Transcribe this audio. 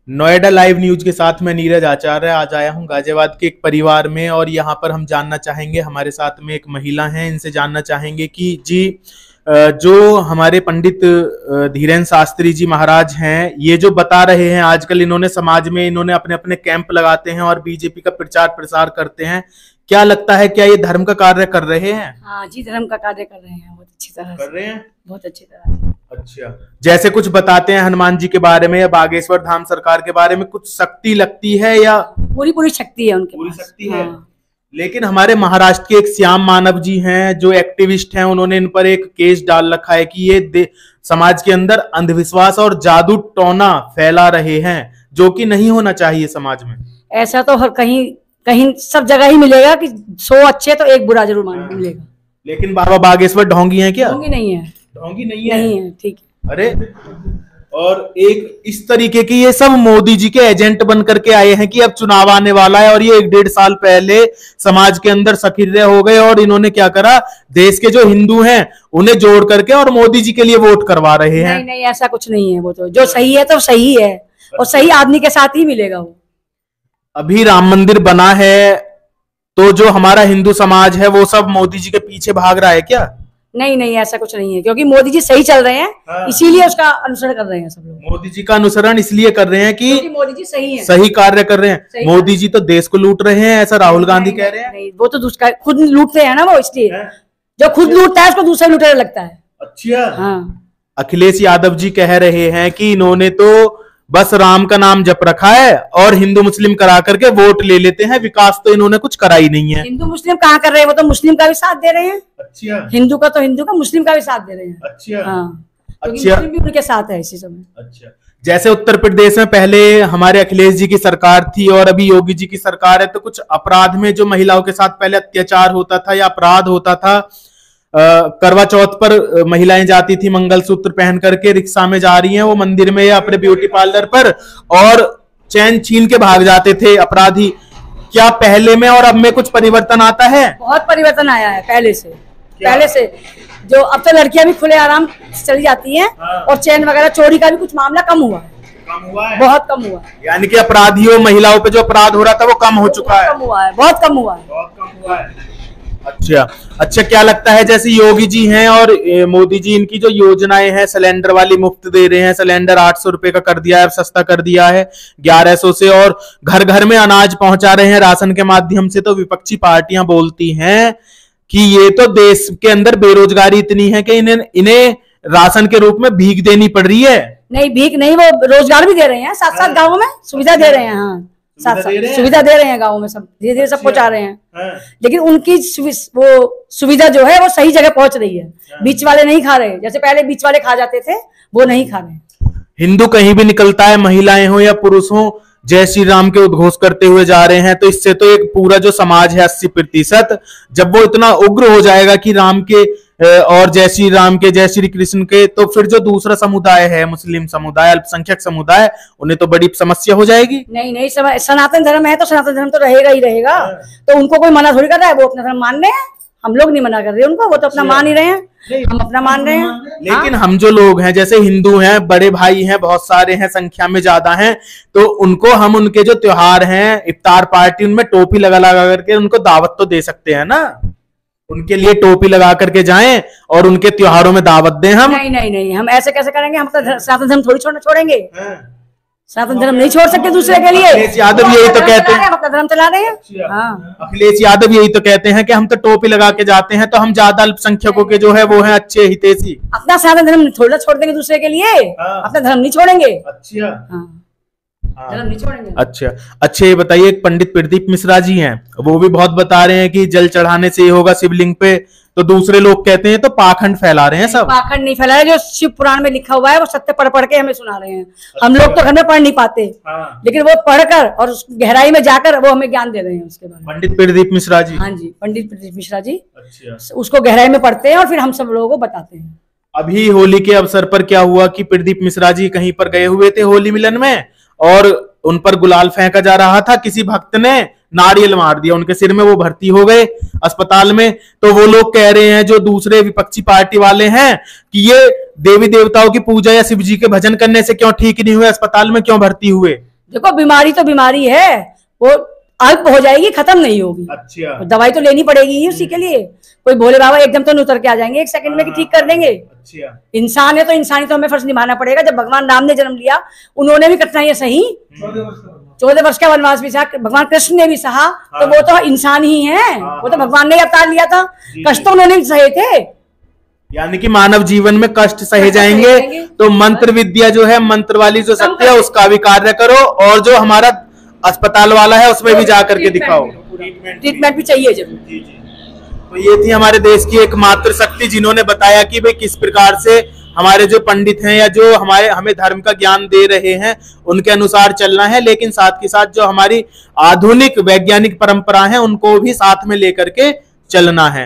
Noida live news के साथ मैं नीरज आचार्य आज आया हूं गाजियाबाद के एक परिवार में, और यहां पर हम जानना चाहेंगे, हमारे साथ में एक महिला हैं, इनसे जानना चाहेंगे कि जी जो हमारे पंडित धीरेन्द्र शास्त्री जी महाराज हैं, ये जो बता रहे हैं आजकल इन्होंने समाज में इन्होंने अपने अपने कैंप लगाते हैं और बीजेपी का प्रचार प्रसार करते हैं, क्या लगता है क्या ये धर्म का कार्य कर रहे हैं? हाँ जी, धर्म का कार्य कर रहे हैं, बहुत अच्छी तरह कर रहे हैं, बहुत अच्छी तरह। अच्छा, जैसे कुछ बताते हैं हनुमान जी के बारे में या बागेश्वर धाम सरकार के बारे में, कुछ शक्ति लगती है या पूरी शक्ति है उनके पूरी पास। शक्ति है? हाँ। लेकिन हमारे महाराष्ट्र के एक श्याम मानव जी हैं जो एक्टिविस्ट हैं, उन्होंने इन पर एक केस डाल रखा है कि ये समाज के अंदर अंधविश्वास और जादू टोना फैला रहे हैं, जो कि नहीं होना चाहिए समाज में। ऐसा तो हर कहीं कहीं सब जगह ही मिलेगा कि 100 अच्छे तो एक बुरा जरूर मिलेगा। लेकिन बाबा बागेश्वर ढोंगी हैं क्या? ढोंगी नहीं है, ढोंगी नहीं है, नहीं है, ठीक है। अरे, और एक इस तरीके की ये सब मोदी जी के एजेंट बन करके आए हैं कि अब चुनाव आने वाला है, और ये 1-1.5 साल पहले समाज के अंदर सक्रिय हो गए और इन्होंने क्या करा, देश के जो हिंदू हैं उन्हें जोड़ करके और मोदी जी के लिए वोट करवा रहे हैं। नहीं नहीं, ऐसा कुछ नहीं है, वो तो जो सही है तो सही है, और सही आदमी के साथ ही मिलेगा वो। अभी राम मंदिर बना है तो जो हमारा हिंदू समाज है वो सब मोदी जी के पीछे भाग रहा है क्या? नहीं नहीं, ऐसा कुछ नहीं है, क्योंकि मोदी जी सही चल रहे हैं। हाँ। इसीलिए उसका अनुसरण कर रहे हैं सब लोग। मोदी जी का अनुसरण इसलिए कर रहे हैं कि मोदी जी सही है, सही कार्य कर रहे हैं। मोदी जी तो देश को लूट रहे हैं, ऐसा राहुल गांधी कह रहे हैं। नहीं, वो तो दूसरा खुद लूटते हैं ना, वो इसलिए जो खुद लूटता है उसको दूसरा लूटने लगता है। अच्छा, हाँ। अखिलेश यादव जी कह रहे हैं कि इन्होंने तो बस राम का नाम जप रखा है और हिंदू मुस्लिम करा करके वोट ले लेते हैं, विकास तो इन्होंने कुछ करा ही नहीं है। हिंदू मुस्लिम कहाँ कर रहे हैं, वो तो मुस्लिम का भी साथ दे रहे हैं। अच्छा, हिंदू का तो हिंदू का, मुस्लिम का भी साथ दे रहे हैं। अच्छा, हाँ, अच्छा, मुस्लिम भी उनके साथ है इसी समय। अच्छा, जैसे उत्तर प्रदेश में पहले हमारे अखिलेश जी की सरकार थी और अभी योगी जी की सरकार है, तो कुछ अपराध में जो महिलाओं के साथ पहले अत्याचार होता था या अपराध होता था, करवा चौथ पर महिलाएं जाती थी मंगलसूत्र पहन करके, रिक्शा में जा रही हैं वो मंदिर में या अपने ब्यूटी पार्लर पर, और चैन छीन के भाग जाते थे अपराधी। क्या पहले में और अब में कुछ परिवर्तन आता है? बहुत परिवर्तन आया है पहले से। पहले से जो अब तो लड़कियां भी खुले आराम चली जाती हैं। हाँ। और चैन वगैरह चोरी का भी कुछ मामला कम हुआ है, बहुत कम हुआ है। यानी कि अपराधियों महिलाओं पे जो अपराध हो रहा था वो कम हो चुका है, कम हुआ है, बहुत कम हुआ है, बहुत कम हुआ है। अच्छा, अच्छा, क्या लगता है जैसे योगी जी हैं और मोदी जी, इनकी जो योजनाएं हैं, सिलेंडर वाली मुफ्त दे रहे हैं, सिलेंडर 800 रुपए का कर दिया है, सस्ता कर दिया है 1100 से, और घर घर में अनाज पहुंचा रहे हैं राशन के माध्यम से, तो विपक्षी पार्टियां बोलती हैं कि ये तो देश के अंदर बेरोजगारी इतनी है कि इन्हें राशन के रूप में भीख देनी पड़ रही है। नहीं, भीख नहीं, वो रोजगार भी दे रहे हैं, साथ साथ गाँवों में सुविधा दे रहे हैं। हाँ, साथ साथ सुविधा दे रहे हैं गाँव में, सब धीरे धीरे सब पहुंचा रहे हैं। लेकिन उनकी वो सुविधा जो है वो सही जगह पहुंच रही है, बीच वाले नहीं खा रहे, जैसे पहले बीच वाले खा जाते थे वो नहीं खा रहे। हिंदू कहीं भी निकलता है, महिलाएं हो या पुरुष हो, जय श्री राम के उद्घोष करते हुए जा रहे हैं, तो इससे तो एक पूरा जो समाज है 80%, जब वो इतना उग्र हो जाएगा कि राम के और जय श्री राम के, जय श्री कृष्ण के, तो फिर जो दूसरा समुदाय है, मुस्लिम समुदाय, अल्पसंख्यक समुदाय, उन्हें तो बड़ी समस्या हो जाएगी। नहीं नहीं, सनातन धर्म है तो सनातन धर्म तो रहेगा ही रहेगा। तो उनको कोई मना थोड़ी कर रहा है, वो अपना धर्म मान रहे हैं, हम लोग नहीं मना कर रहे उनको, वो तो अपना मान ही रहे हैं, हम अपना मान रहे हैं। लेकिन हम जो लोग हैं, जैसे हिंदू हैं, बड़े भाई हैं, बहुत सारे हैं, संख्या में ज्यादा हैं, तो उनको हम उनके जो त्योहार हैं, इफ्तार पार्टी, उनमें टोपी लगा लगा करके उनको दावत तो दे सकते हैं ना, उनके लिए टोपी लगा करके जाएं और उनके त्योहारों में दावत दें हम। नहीं नहीं नहीं, हम ऐसे कैसे करेंगे, हम तो सनातन धर्म थोड़ी छोड़ेंगे, सनातन धर्म नहीं छोड़ सकते दूसरे के लिए। अखिलेश यादव यही तो कहते हैं, अपना धर्म चला रहे हैं। हाँ, अखिलेश यादव यही तो कहते हैं कि हम तो टोपी लगा के जाते हैं, तो हम ज्यादा अल्पसंख्यकों के जो है वो है अच्छे हितैषी। अपना सनातन धर्म थोड़ा छोड़ देंगे दूसरे के लिए, अपना धर्म नहीं छोड़ेंगे। अच्छा, धर्म नहीं छोड़ेंगे। अच्छा, अच्छा, ये बताइए, एक पंडित प्रदीप मिश्रा जी हैं, वो भी बहुत बता रहे हैं कि जल चढ़ाने से ये होगा शिवलिंग पे, तो दूसरे लोग कहते हैं तो पाखंड फैला रहे हैं। सब पाखंड नहीं फैला रहे, जो शिव पुराण में लिखा हुआ है वो सत्य पढ़ पढ़ के हमें सुना रहे हैं। हम लोग तो घर में पढ़ नहीं पाते। हाँ। लेकिन वो पढ़कर और उस गहराई में जाकर वो हमें ज्ञान दे रहे हैं उसके बारे में। पंडित प्रदीप मिश्रा जी? हाँ जी, पंडित प्रदीप मिश्रा जी। अच्छा। उसको गहराई में पढ़ते हैं और फिर हम सब लोगों को बताते हैं। अभी होली के अवसर पर क्या हुआ कि प्रदीप मिश्रा जी कहीं पर गए हुए थे होली मिलन में, और उन पर गुलाल फेंका जा रहा था, किसी भक्त ने नारियल मार दिया उनके सिर में, वो भर्ती हो गए अस्पताल में। तो वो लोग कह रहे हैं, जो दूसरे विपक्षी पार्टी वाले हैं, कि ये देवी देवताओं की पूजा या शिव जी के भजन करने से क्यों ठीक नहीं हुए, अस्पताल में क्यों भर्ती हुए? देखो बीमारी तो बीमारी है, वो अल्प हो जाएगी, खत्म नहीं होगी। अच्छा। दवाई तो लेनी पड़ेगी ही उसी के लिए। कोई भोले बाबा एकदम तो उतर के आ जाएंगे 1 सेकंड में कि ठीक कर देंगे। अच्छा। इंसान है तो इंसानी तो हमें फर्ज निभाना पड़ेगा। जब भगवान राम ने जन्म लिया, उन्होंने भी कठिनाइयां सही, 14 वर्ष का वनवास भी सहा, भगवान कृष्ण ने भी सहा, तो वो तो इंसान ही है, वो तो भगवान ने अवतार लिया था, कष्ट तो उन्होंने भी सहे थे। यानी कि मानव जीवन में कष्ट सहे जाएंगे, तो मंत्र विद्या जो है, मंत्र वाली जो शक्ति है, उसका भी कार्य करो, और जो हमारा अस्पताल वाला है उसमें भी जाकर के दिखाओ, ट्रीटमेंट भी चाहिए जरूर। तो ये थी हमारे देश की एकमात्र शक्ति, जिन्होंने बताया कि भाई किस प्रकार से हमारे जो पंडित हैं या जो हमें धर्म का ज्ञान दे रहे हैं उनके अनुसार चलना है, लेकिन साथ के साथ जो हमारी आधुनिक वैज्ञानिक परंपरा है उनको भी साथ में लेकर के चलना है।